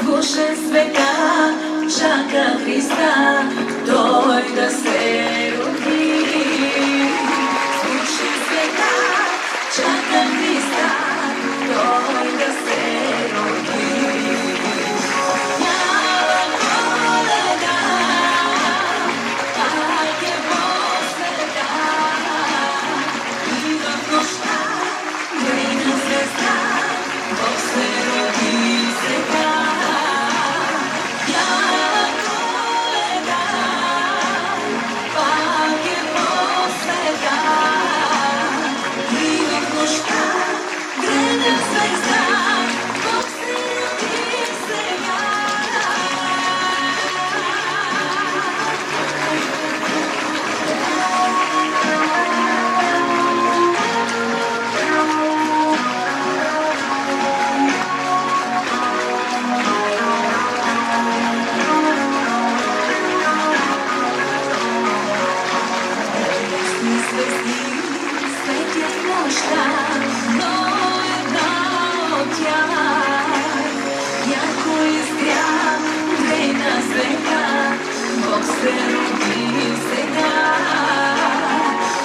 Слушай света, чака Христа, Той да се роди. Слушай света, чака Христа, Той да се роди. Бяла Коледа, пак е по света, и в нощта грейна звезда, Бог се роди сега. Бяла Коледа, пак е по света, и в нощта грейна звезда, Бог се роди сега. Звезди светят в нощта, но една от тях ярко изгря грейна звезда, Бог се роди сега.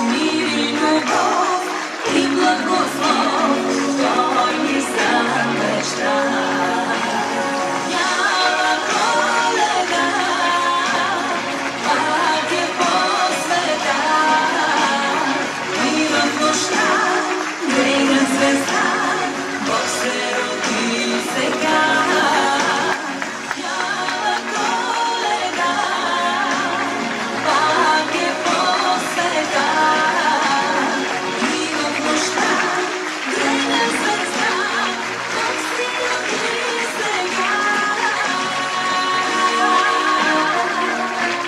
Мир и любов и благослов Той ни завеща. Бяла Коледа, пак е по света, и в нощта грейна звезда, Бог се роди сега. Бяла Коледа, пак е по света, и в нощта грейна звезда, Бог се роди сега.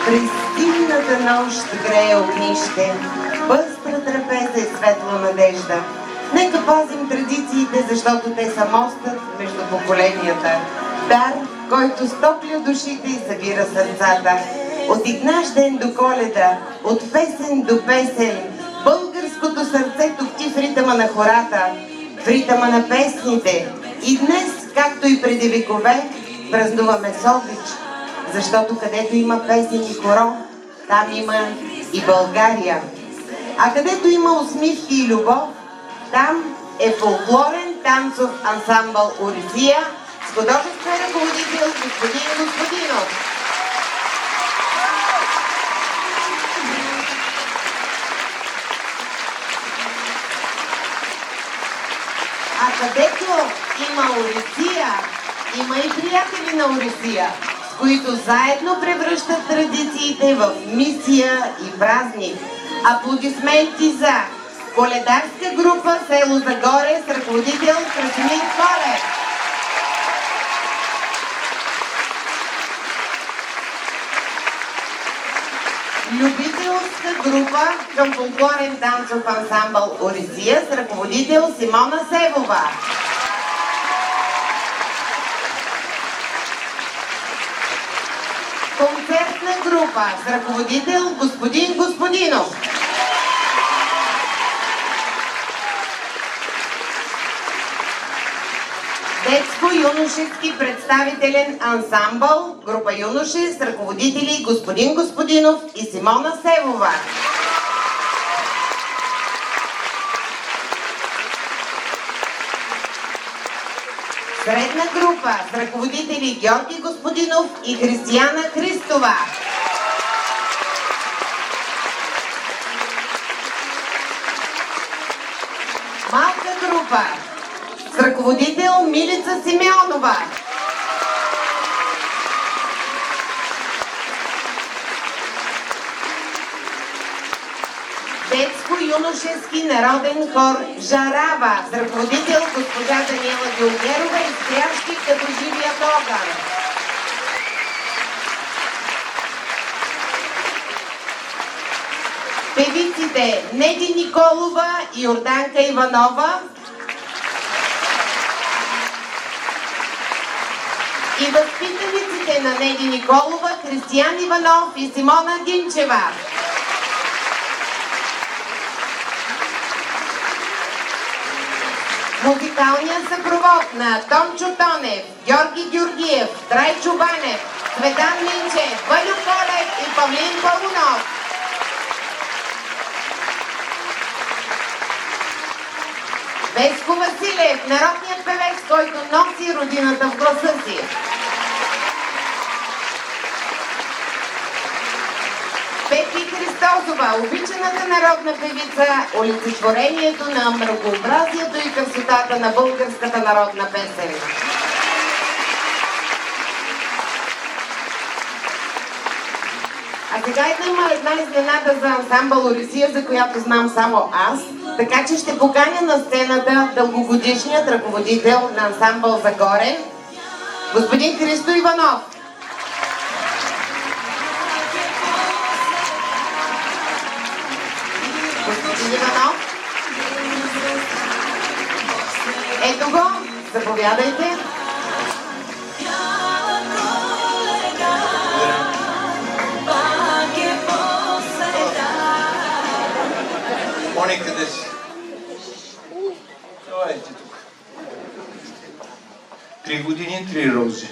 През димната нощ грее огнище, пъстра трапеза и светла надежда. Нека пазим традициите, защото те са мостът между поколенията. Дар, който стопля душите и събира сърцата. От игнаш ден до Коледа, от песен до песен, българското сърце топти в ритъма на хората, в ритъма на песните. И днес, както и преди векове, празнуваме Софич, защото където има песен и хоро, там има и България. А където има усмивки и любов, там е фолклорен танцов ансамбъл Орисия с художествен ръководител господин Господинов. А където има Орисия, има и приятели на Орисия, с които заедно превръщат традициите в мисия и празник. Аплодисменти за коледарска група село Загоре с ръководител Красимир Колев. Любителска група към фолклорен танцов ансамбъл Орисия с ръководител Симона Севова. Концертна група с ръководител господин Господинов. Детско-юношески представителен ансамбъл, група юноши с ръководители господин Господинов и Симона Севова. Средна група с ръководители Георги Господинов и Християна Христова. Малка група с ръководител Милица Симеонова. Детско-юношески народен хор Жарава с ръководител госпожа Даниела Георгиева и стоящи като живият огън. Певиците Неди Николова и Йорданка Иванова и възпитаниците на Неди Николова Кристиян Иванов и Симона Динчева. Музикалният съпровод на Томчо Тонев, Георги Георгиев, Трайчо Банев, Цветан Минчев, Валю Колев и Павлин Павунов. Веско Василев, народният певец, който носи родината в гласа си. Пепи Христосова, обичаната народна певица, олицетворението на мракообразието и красотата на българската народна песен. А сега има една изненада за ансамбъл Орисия, за която знам само аз, така че ще поканя на сцената дългогодишният ръководител на ансамбъл Загоре, господин Христо Иванов. Господин Иванов, ето го, заповядайте. Мони, къде си? Елайте тук. 3 години, 3 рози.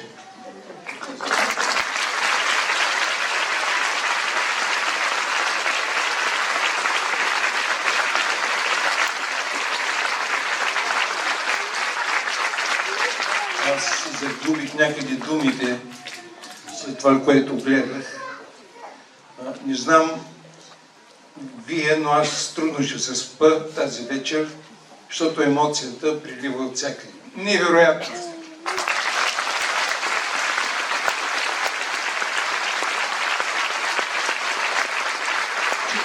Аз си загубих някъде думите след това, което гледах. Не знам вие, но аз трудно ще се спа тази вечер, защото емоцията прилива от всякъде. Невероятно!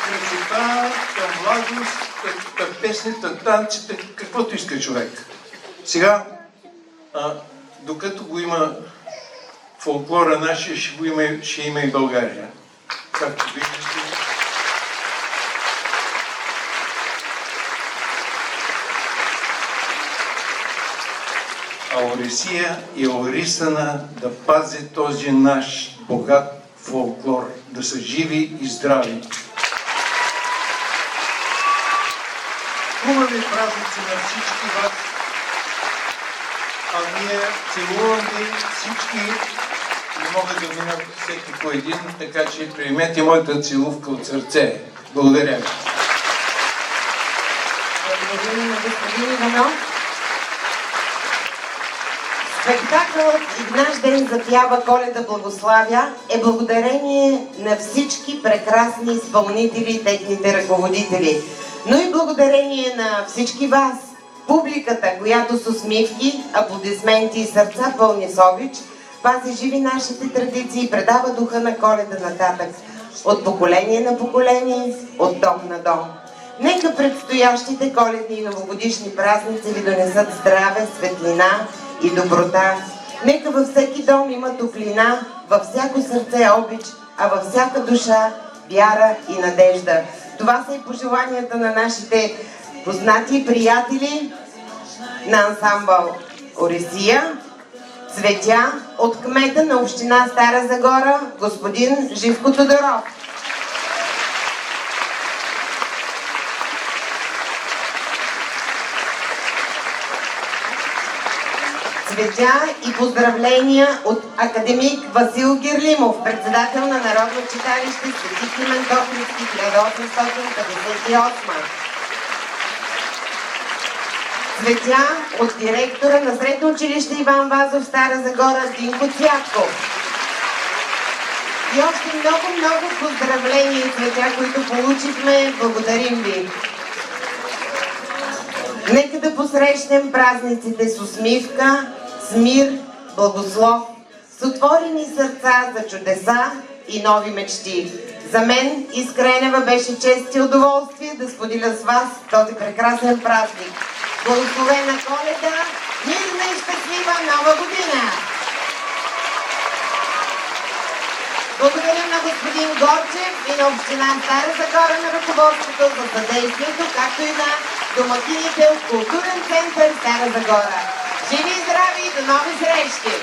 Красота, младост, песните, танците, каквото иска човек. Сега, докато го има фолклора нашия, ще има и България. Както виждате. А Орисия е орисана да пази този наш богат фолклор, да са живи и здрави. Хубави празници на всички вас, а ние целуваме всички, не могат да минат всеки по един, така че приемете моята целувка от сърце. Благодаря ви. Благодаря на господин Иванов. Спектакълът "Игнаш ден запява, Коледа благославя" е благодарение на всички прекрасни изпълнители и техните ръководители, но и благодарение на всички вас, публиката, която с усмивки, аплодисменти и сърца пълни с обич пази живи нашите традиции и предава духа на Коледа нататък, от поколение на поколение, от дом на дом. Нека предстоящите коледни и новогодишни празници ви донесат здраве, светлина и доброта. Нека във всеки дом има топлина, във всяко сърце обич, а във всяка душа вяра и надежда. Това са и пожеланията на нашите познати приятели на ансамбъл Орисия. Цветя от кмета на община Стара Загора, господин Живко Тодоров. Цветя и поздравления от академик Васил Гирлимов, председател на Народно читалище Свети Климент Охридски 1858. Цветя от директора на Средно училище Иван Вазов Стара Загора Динко Цятков. И още много поздравления и цветя, които получихме. Благодарим ви! Нека да посрещнем празниците с усмивка, с мир, благослов, с отворени сърца за чудеса и нови мечти. За мен, Искренева, беше чест и удоволствие да споделя с вас този прекрасен празник. Благословена Коледа, мирна и щастлива Нова година! Благодаря на господин Горчев и на община Стара Загора на ръководството за съдействието, както и на домакините от Културен център Стара Загора. Живи и здрави и до нови срещи!